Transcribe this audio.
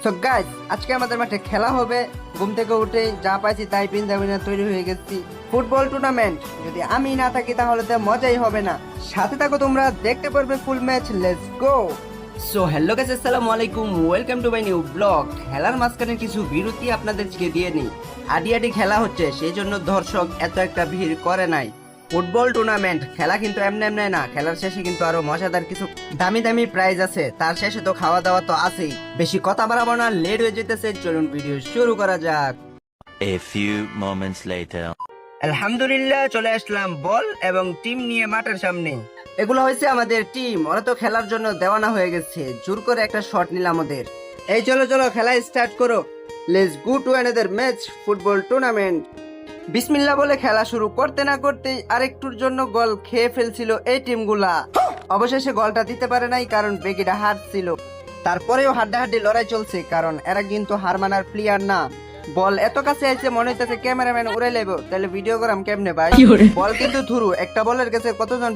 So guys, আজকে আমাদের মাঠে খেলা হবে। ঘুম থেকে উঠে যা পাইছি তাই পিন্দাবিনা তৈরি হয়ে গেছি। ফুটবল টুর্নামেন্ট, যদি আমি না থাকি তাহলে তো মজাই হবে না। সাথে থাকো তোমরা, দেখতে পারবে ফুল match. Let's go. So hello guys, আসসালামু আলাইকুম, welcome to my new blog. খেলার মাঝখানে কিছু বিরতি আপনাদেরকে দিয়ে নিই। আডি আডি খেলা হচ্ছে, সেই জন্য দর্শক এত একটা ভিড় করে নাই। ফুটবল টুর্নামেন্ট খেলা কিন্তু এমনি এমনি না, খেলার শেষে কিন্তু আরো মজাদার কিছু দামি দামি প্রাইজ আছে। তার শেষে তো খাওয়া দাওয়া তো আছেই। বেশি কথা বাড়াবো না, লেট হয়ে যেতেছে, চলুন ভিডিও শুরু করা যাক। A few moments later. আলহামদুলিল্লাহ, চলে আসলাম বল এবং টিম নিয়ে মাঠের সামনে। এগুলো হয়েছে আমাদের টিম, ওরা তো খেলার জন্য দেওয়ানা হয়ে গেছে। জোর করে একটা শট নিলাম ওদের। এই চলো চলো, খেলা স্টার্ট করো। Let's go to another match, football tournament. বিসমিল্লাহ বলে খেলা শুরু করতে না করতেই আরেকটুর জন্য গোল খেয়ে ফেলছিল এই টিমগুলা। অবশেষে গোলটা দিতে পারে নাই, কারণ বেগিটা হারছিল। তারপরেও হাড্ডাহাড্ডি লড়াই চলছে, কারণ এরা কিন্তু হার মানার প্লেয়ার না। বল এত কাছে আছে, মনে হইতেছে ক্যামেরাম্যান উড়ে লেবো, তাহলে ভিডিও করাম কেমনে ভাই। বল কিন্তু থুরু, একটা বলের কাছে কতজন